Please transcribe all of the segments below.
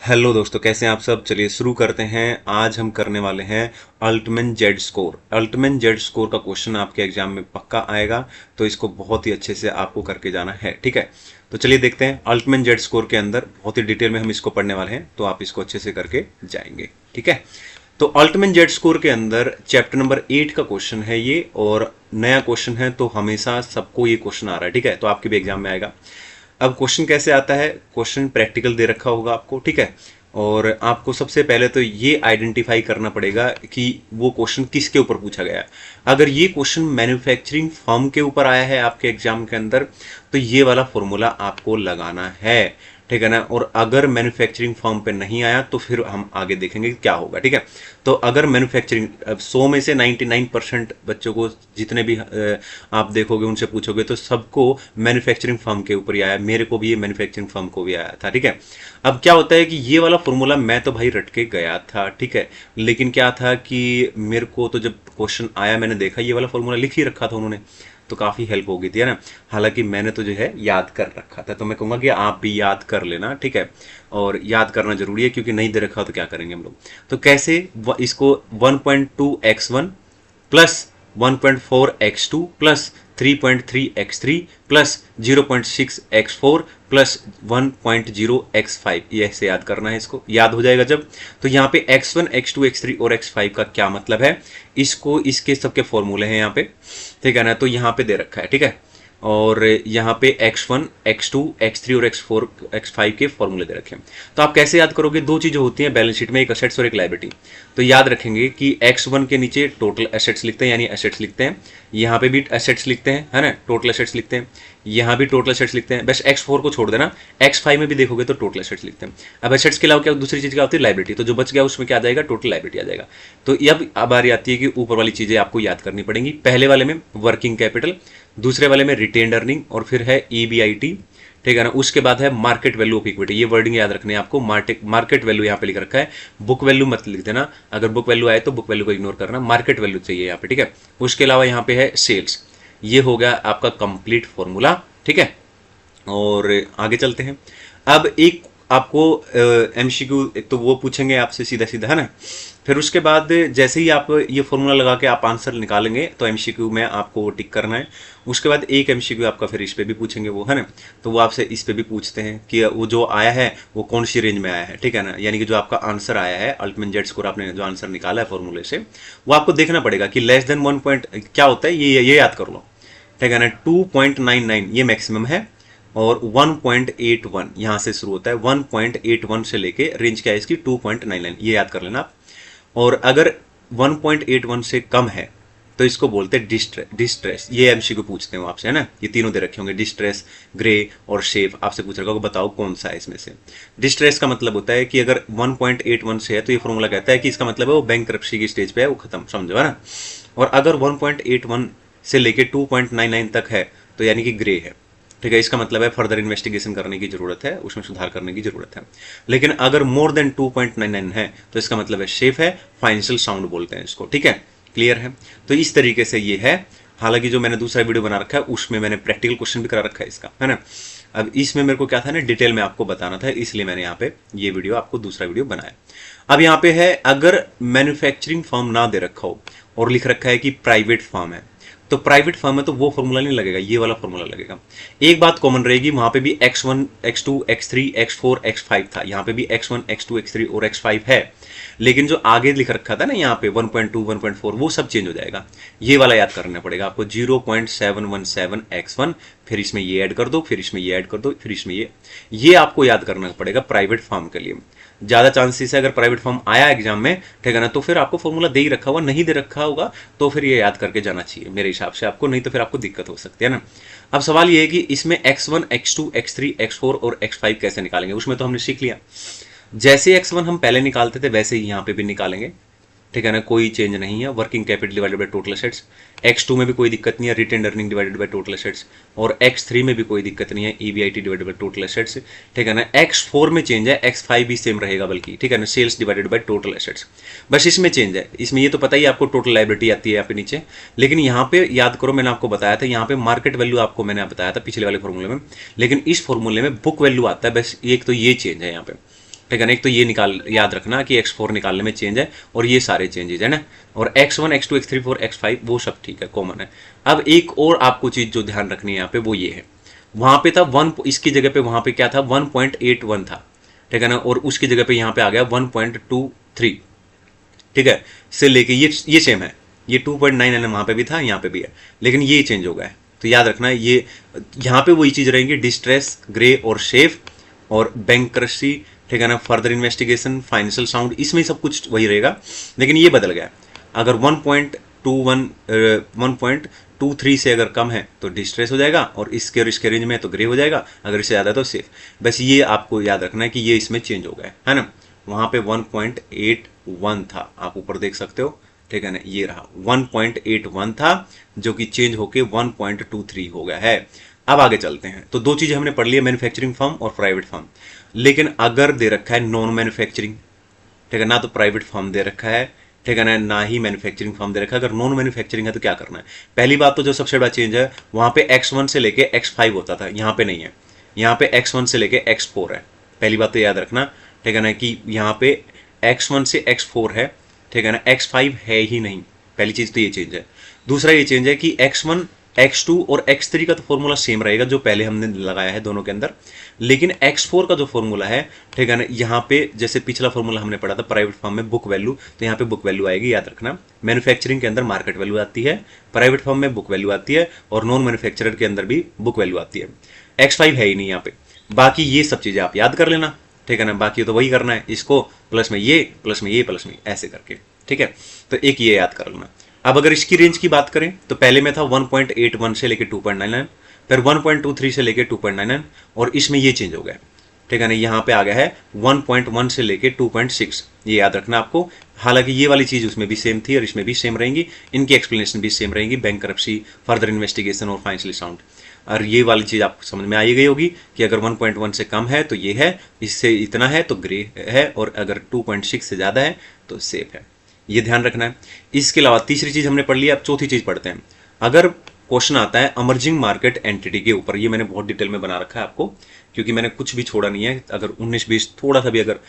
Hello दोस्तों, कैसे हैं आप सब। चलिए शुरू करते हैं। आज हम करने वाले हैं Altman Z score. Altman Z score का क्वेश्चन आपके एग्जाम में पक्का आएगा, तो इसको बहुत ही अच्छे से आपको करके जाना है। ठीक है, तो चलिए देखते हैं। अल्टमैन जेड स्कोर के अंदर बहुत ही डिटेल में हम इसको पढ़ने वाले हैं, तो आप इसको अच्छे से करके जाएंगे। ठीक है, तो अल्टमैन जेड स्कोर के अंदर चैप्टर नंबर 8 का क्वेश्चन है ये, और नया क्वेश्चन है, तो हमेशा सबको ये क्वेश्चन आ रहा है। ठीक है, तो आपके भी एग्जाम में आएगा। अब क्वेश्चन कैसे आता है, क्वेश्चन प्रैक्टिकल दे रखा होगा आपको। ठीक है, और आपको सबसे पहले तो ये आइडेंटिफाई करना पड़ेगा कि वो क्वेश्चन किसके ऊपर पूछा गया है। अगर ये क्वेश्चन मैन्युफैक्चरिंग फर्म के ऊपर आया है आपके एग्जाम के अंदर, तो ये वाला फॉर्मूला आपको लगाना है। ठीक है ना, और अगर मैन्युफैक्चरिंग फर्म पे नहीं आया तो फिर हम आगे देखेंगे क्या होगा। ठीक है, तो अगर मैन्युफैक्चरिंग 100 में से 99% बच्चों को जितने भी आप देखोगे उनसे पूछोगे तो सबको मैन्युफैक्चरिंग फर्म के ऊपर ही आया। मेरे को भी ये मैन्युफैक्चरिंग फर्म को भी आया था। ठीक है, अब क्या होता है कि ये वाला फॉर्मूला मैं तो भाई रट के गया था। ठीक है, लेकिन क्या था कि मेरे को तो जब क्वेश्चन आया मैंने देखा ये वाला फॉर्मूला लिख ही रखा था उन्होंने, तो काफ़ी हेल्प हो गई थी, है ना। हालांकि मैंने तो जो है याद कर रखा था, तो मैं कहूँगा कि आप भी याद कर लेना। ठीक है, और याद करना जरूरी है, क्योंकि नहीं दे रखा तो क्या करेंगे हम लोग। तो कैसे इसको 1.2x1 plus 1.4x2 plus 3.3x3 plus 0.6x4 plus 1.0x5, ये ऐसे याद करना है। इसको याद हो जाएगा जब, तो यहाँ पे x1 x2 x3 और x5 का क्या मतलब है, इसको इसके सबके फॉर्मूले हैं यहाँ पे। ठीक है ना, तो यहाँ पे दे रखा है। ठीक है, और यहाँ पे x1 x2 x3 और x4 x5 के फॉर्मूले दे रखे हैं। तो आप कैसे याद करोगे, दो चीजें होती हैं बैलेंस शीट में, एक एसेट्स और एक लायबिलिटी। तो याद रखेंगे कि x1 के नीचे टोटल एसेट्स लिखते हैं, यानी एसेट्स लिखते हैं। यहाँ पे भी एसेट्स लिखते हैं, है ना, टोटल एसेट्स लिखते हैं। यहाँ भी टोटल एसेट्स लिखते हैं, बस x4 को छोड़ देना। x5 में भी देखोगे तो टोटल एसेट्स लिखते हैं। अब एसेट्स के अलावा क्या दूसरी चीज क्या होती है, लायबिलिटी। तो जो बच गया उसमें क्या आ जाएगा, टोटल लायबिलिटी आ जाएगा। तो अब बारी आती है कि ऊपर वाली चीजें आपको याद करनी पड़ेंगी। पहले वाले में वर्किंग कैपिटल, दूसरे वाले में रिटेन्ड अर्निंग, और फिर है EBIT। ठीक है ना, उसके बाद है मार्केट वैल्यू ऑफ इक्विटी। ये वर्डिंग याद रखने आपको। मार्केट वैल्यू यहाँ पे लिख रखा है, बुक वैल्यू मत लिख देना। अगर बुक वैल्यू आए तो बुक वैल्यू को इग्नोर करना, मार्केट वैल्यू चाहिए यहाँ पे। ठीक है, उसके अलावा यहाँ पे है सेल्स। ये हो गया आपका कंप्लीट फॉर्मूला। ठीक है, और आगे चलते हैं। अब एक आपको MCQ एक तो वो पूछेंगे आपसे सीधा सीधा, है ना। फिर उसके बाद जैसे ही आप ये फॉर्मूला लगा के आप आंसर निकालेंगे तो MCQ में आपको वो टिक करना है। उसके बाद एक MCQ आपका फिर इस पे भी पूछेंगे वो, है ना। तो वो आपसे इस पे भी पूछते हैं कि वो जो आया है वो कौन सी रेंज में आया है। ठीक है ना, यानी कि जो आपका आंसर आया है अल्टमैन जेड स्कोर, आपने जो आंसर निकाला है फॉर्मूले से, वो आपको देखना पड़ेगा कि लेस देन 1 पॉइंट क्या होता है, ये याद कर लो। ठीक है ना, 2.99 ये मैक्सिमम है, और 1.81 यहां से शुरू होता है। 1.81 से लेके रेंज क्या है इसकी, 2.99, ये याद कर लेना आप। और अगर 1.81 से कम है तो इसको बोलते हैं डिस्ट्रेस। ये एमसीक्यू पूछते हैं आपसे, है ना। ये तीनों दे रखे होंगे, डिस्ट्रेस, ग्रे और शेप। आपसे पूछ रखा होगा बताओ कौन सा है इसमें से। डिस्ट्रेस का मतलब होता है कि अगर 1.81 से है तो ये फॉर्मूला कहता है कि इसका मतलब है वो बैंकरप्सी की स्टेज पे है, वो खत्म, समझो, है ना। और अगर 1.81 से लेके 2.99 तक है तो यानी कि ग्रे है। ठीक है, इसका मतलब है फर्दर इन्वेस्टिगेशन करने की जरूरत है, उसमें सुधार करने की जरूरत है। लेकिन अगर मोर देन 2.99 है तो इसका मतलब है सेफ है, फाइनेंशियल साउंड बोलते हैं इसको। ठीक है, क्लियर है। तो इस तरीके से ये है। हालांकि जो मैंने दूसरा वीडियो बना रखा है उसमें मैंने प्रैक्टिकल क्वेश्चन भी करा रखा है इसका, है ना। अब इसमें मेरे को क्या था ना, डिटेल में आपको बताना था, इसलिए मैंने यहाँ पे ये वीडियो आपको दूसरा वीडियो बनाया। अब यहाँ पे है, अगर मैन्युफैक्चरिंग फर्म ना दे रखा हो और लिख रखा है कि प्राइवेट फर्म है, तो प्राइवेट फर्म है तो वो फॉर्मूला नहीं लगेगा, ये वाला फॉर्मूला लगेगा। एक बात कॉमन रहेगी, वहां पे भी x1 x2 x3 x4 x5 था, यहाँ पे भी x1 x2 x3 और x5 है। लेकिन जो आगे लिख रखा था ना यहाँ पे 1.2 1.4, वो सब चेंज हो जाएगा। ये वाला याद करना पड़ेगा आपको, 0.717 x1, फिर इसमें ये ऐड कर दो, फिर इसमें ये ऐड कर दो, फिर इसमें ये आपको याद करना पड़ेगा प्राइवेट फर्म के लिए। ज्यादा चांसेस है अगर प्राइवेट फर्म आया एग्जाम में, ठीक है ना, तो फिर आपको फॉर्मूला दे ही रखा होगा, नहीं दे रखा होगा तो फिर ये याद करके जाना चाहिए मेरे हिसाब से आपको, नहीं तो फिर आपको दिक्कत हो सकती है ना। अब सवाल ये है कि इसमें x1 x2 x3 x4 और x5 कैसे निकालेंगे। उसमें तो हमने सीख लिया, जैसे x1 हम पहले निकालते थे वैसे ही यहाँ पे भी निकालेंगे। ठीक है ना, कोई चेंज नहीं है। Working capital divided by total assets, x2 में भी कोई दिक्कत नहीं है, retained earning divided by total assets, और x3 में भी कोई दिक्कत नहीं है, EBIT divided by total assets. ठीक है ना, x4 में चेंज है, x5 भी सेम रहेगा बल्कि, ठीक है ना, sales divided by total assets, बस इसमें चेंज है। इसमें ये तो पता ही आपको टोटल लायबिलिटी आती है यहाँ पे नीचे, लेकिन यहाँ पे याद करो मैंने आपको बताया था, यहाँ पे मार्केट वैल्यू आपको मैंने बताया था पिछले वाले फॉर्मूले में, लेकिन इस फॉर्मूले में बुक वैल्यू आता है, बस एक तो ये चेंज है यहाँ पे। ठीक है ना। एक तो ये निकाल याद रखना कि x4 निकालने में चेंज है और ये सारे चेंजेज है ना, और x1 x2 x3 4 x5 वो सब ठीक है, कॉमन है। अब एक और आपको चीज जो ध्यान रखनी है यहाँ पे वो ये है, वहां पे था वन, इसकी जगह पे वहां पे क्या था 1.81 था, ठीक है ना, और उसकी जगह पे यहाँ पे आ गया 1.23, ठीक है, से लेके ये सेम है, ये 2.99 वहां पे भी था, यहाँ पे भी है, लेकिन ये चेंज हो गया है। तो याद रखना ये यहाँ पे वही चीज रहेंगी, डिस्ट्रेस, ग्रे और सेफ और बैंक्रप्सी, ठीक है ना, फर्दर इन्वेस्टिगेशन, फाइनेंशियल साउंड, इसमें सब कुछ वही रहेगा, लेकिन ये बदल गया। अगर 1.23 से अगर कम है तो डिस्ट्रेस हो जाएगा, और इसके रेंज में तो ग्रे हो जाएगा, अगर इससे ज़्यादा तो सेफ। बस ये आपको याद रखना है कि ये इसमें चेंज हो गया है ना। वहाँ पे 1.81 था, आप ऊपर देख सकते हो, ठीक है ना, ये रहा 1.81 था जो कि चेंज होके 1.23 हो गया है। अब आगे चलते हैं। तो दो चीजें हमने पढ़ ली है, मैन्युफैक्चरिंग फर्म और प्राइवेट फर्म। लेकिन अगर दे रखा है नॉन मैन्युफैक्चरिंग, ठीक है ना, तो प्राइवेट फर्म दे रखा है, ठीक है ना ही मैन्युफैक्चरिंग फर्म दे रखा है। अगर नॉन मैन्युफैक्चरिंग है तो क्या करना है? पहली बात तो जो सबसे बड़ा चेंज है, वहां पे x1 से लेके x5 होता था, यहाँ पे नहीं है, यहाँ पे x1 से लेके x4 है। पहली बात तो याद रखना, ठीक है ना, कि यहाँ पे x1 से x4 है, ठीक है ना, x5 है ही नहीं। पहली चीज तो ये चेंज है। दूसरा ये चेंज है कि x1 x2 और x3 का तो फॉर्मूला सेम रहेगा जो पहले हमने लगाया है दोनों के अंदर, लेकिन x4 का जो फॉर्मूला है, ठीक है ना, यहाँ पे जैसे पिछला फॉर्मूला हमने पढ़ा था प्राइवेट फर्म में बुक वैल्यू, तो यहाँ पे बुक वैल्यू आएगी, याद रखना। मैन्युफैक्चरिंग के अंदर मार्केट वैल्यू आती है, प्राइवेट फर्म में बुक वैल्यू आती है, और नॉन मैन्युफैक्चरर के अंदर भी बुक वैल्यू आती है। x5 है ही नहीं यहाँ पे। बाकी ये सब चीजें आप याद कर लेना, ठीक है ना, बाकी तो वही करना है, इसको प्लस में ये, प्लस में ये, प्लस में ऐसे करके, ठीक है। तो एक ये याद कर लेना। अब अगर इसकी रेंज की बात करें तो पहले में था 1.81 से लेके 2.99, फिर 1.23 से लेके 2.99, और इसमें ये चेंज हो गया, ठीक है ना, यहाँ पे आ गया है 1.1 से लेके 2.6, ये याद रखना आपको। हालांकि ये वाली चीज उसमें भी सेम थी और इसमें भी सेम रहेंगी, इनकी एक्सप्लेनेशन भी सेम रहेंगी, बैंक्रप्सी, फर्दर इन्वेस्टिगेशन और फाइनेंशियल साउंड। और ये वाली चीज आपको समझ में आ ही गई होगी कि अगर 1.1 से कम है तो ये है, इससे इतना है तो ग्रे है, और अगर 2.6 से ज्यादा है तो सेफ है, ये ध्यान रखना है। इसके अलावा तीसरी चीज हमने पढ़ ली, अब चौथी चीज पढ़ते हैं। अगर क्वेश्चन आता है अमर्जिंग मार्केट एंटिटी के ऊपर, ये मैंने बहुत डिटेल में बना रखा है आपको, क्योंकि मैंने कुछ भी छोड़ा नहीं है। अगर 19-20 थोड़ा सा भी अगर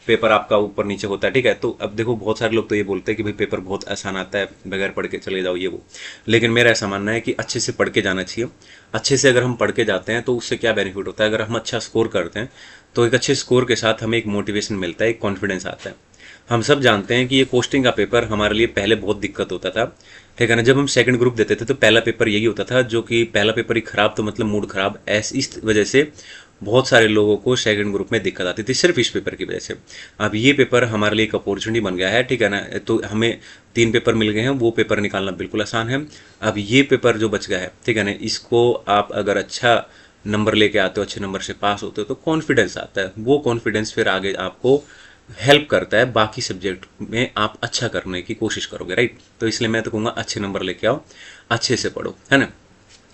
पेपर आपका ऊपर नीचे होता है, ठीक है, तो अब देखो बहुत सारे लोग तो ये बोलते हैं कि भाई पेपर बहुत आसान आता है, बगैर पढ़ के चले जाओ ये वो, लेकिन मेरा ऐसा मानना है कि अच्छे से पढ़ के जाना चाहिए। अच्छे से अगर हम पढ़ के जाते हैं तो उससे क्या बेनिफिट होता है, अगर हम अच्छा स्कोर करते हैं तो एक अच्छे स्कोर के साथ हमें एक मोटिवेशन मिलता है, एक कॉन्फिडेंस आता है। हम सब जानते हैं कि ये कोस्टिंग का पेपर हमारे लिए पहले बहुत दिक्कत होता था, ठीक है ना। जब हम सेकंड ग्रुप देते थे तो पहला पेपर यही होता था, जो कि पहला पेपर ही खराब, तो मतलब मूड खराब, इस वजह से बहुत सारे लोगों को सेकंड ग्रुप में दिक्कत आती थी, सिर्फ इस पेपर की वजह से। अब ये पेपर हमारे लिए एक अपॉर्चुनिटी बन गया है, ठीक है ना, तो हमें 3 पेपर मिल गए हैं, वो पेपर निकालना बिल्कुल आसान है। अब ये पेपर जो बच गया है, ठीक है ना, इसको आप अगर अच्छा नंबर लेके आते हो, अच्छे नंबर से पास होते हो, तो कॉन्फिडेंस आता है। वो कॉन्फिडेंस फिर आगे आपको हेल्प करता है, बाकी सब्जेक्ट में आप अच्छा करने की कोशिश करोगे, राइट। तो इसलिए मैं तो कहूँगा अच्छे नंबर लेके आओ, अच्छे से पढ़ो, है ना।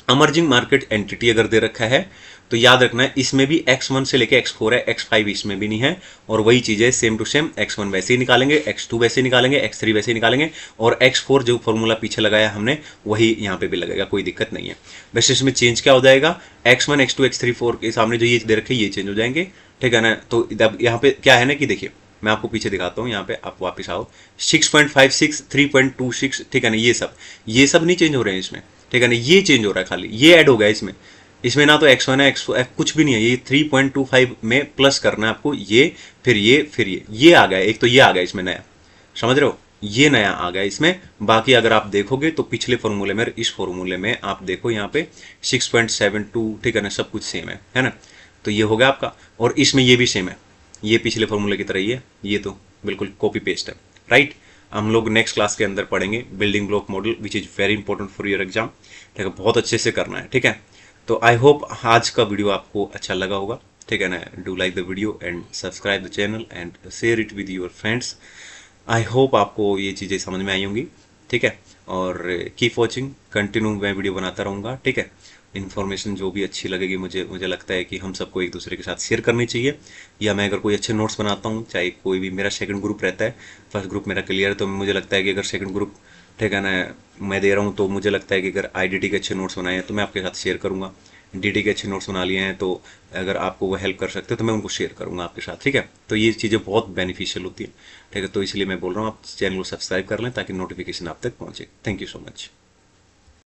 अमर्जिंग मार्केट एंटिटी अगर दे रखा है तो याद रखना है इसमें भी x1 से लेके x4 है, x5 इसमें भी नहीं है, और वही चीज है सेम टू सेम, x1 वैसे ही निकालेंगे, x2 वैसे ही निकालेंगे, x3 वैसे ही निकालेंगे, और x4 जो फॉर्मूला पीछे लगाया हमने वही यहाँ पे भी लगेगा, कोई दिक्कत नहीं है। वैसे इसमें चेंज क्या हो जाएगा, x1 x2 x3 4 के सामने जो ये दे रखे ये चेंज हो जाएंगे, ठीक है ना। तो यहाँ पे क्या है ना कि देखिए मैं आपको पीछे दिखाता हूँ, यहाँ पे आप वापस आओ, 6.56 3.26, ठीक है ना, ये सब नहीं चेंज हो रहे हैं इसमें, ठीक है ना, ये चेंज हो रहा है, खाली ये ऐड हो गया इसमें ना तो x1 है x4 कुछ भी नहीं है, ये 3.25 में प्लस करना है आपको, ये फिर ये आ गया, एक तो ये आ गया इसमें नया, समझ रहे हो, ये नया आ गया इसमें। बाकी अगर आप देखोगे तो पिछले फॉर्मूले में, इस फॉर्मूले में आप देखो यहाँ पे 6.72, ठीक है ना, सब कुछ सेम है ना। तो ये हो गया आपका, और इसमें ये भी सेम है, ये पिछले फॉर्मूले की तरह ही है, ये तो बिल्कुल कॉपी पेस्ट है, राइट। हम लोग नेक्स्ट क्लास के अंदर पढ़ेंगे building block model, which is very important for your exam, ठीक है, बहुत अच्छे से करना है, ठीक है। तो आई होप आज का वीडियो आपको अच्छा लगा होगा, ठीक है ना। Do like the video and subscribe the channel and share it with your friends. I hope आपको ये चीज़ें समझ में आई होंगी, ठीक है, और कीप वॉचिंग, कंटिन्यू मैं वीडियो बनाता रहूँगा, ठीक है। इन्फॉर्मेशन जो भी अच्छी लगेगी मुझे लगता है कि हम सबको एक दूसरे के साथ शेयर करनी चाहिए, या मैं अगर कोई अच्छे नोट्स बनाता हूँ, चाहे कोई भी, मेरा सेकंड ग्रुप रहता है, फर्स्ट ग्रुप मेरा क्लियर है, तो मुझे लगता है कि अगर सेकंड ग्रुप, ठीक है ना, मैं दे रहा हूँ, तो मुझे लगता है कि अगर आईडीटी के अच्छे नोट्स बनाए हैं तो मैं आपके साथ शेयर करूँगा, डीडी के अच्छे नोट्स बना लिए हैं, तो अगर आपको वो हेल्प कर सकते हो तो मैं उनको शेयर करूंगा आपके साथ, ठीक है। तो ये चीज़ें बहुत बेनिफिशियल होती है, ठीक है। तो इसलिए मैं बोल रहा हूँ आप चैनल को सब्सक्राइब कर लें ताकि नोटिफिकेशन आप तक पहुंचे। Thank you so much.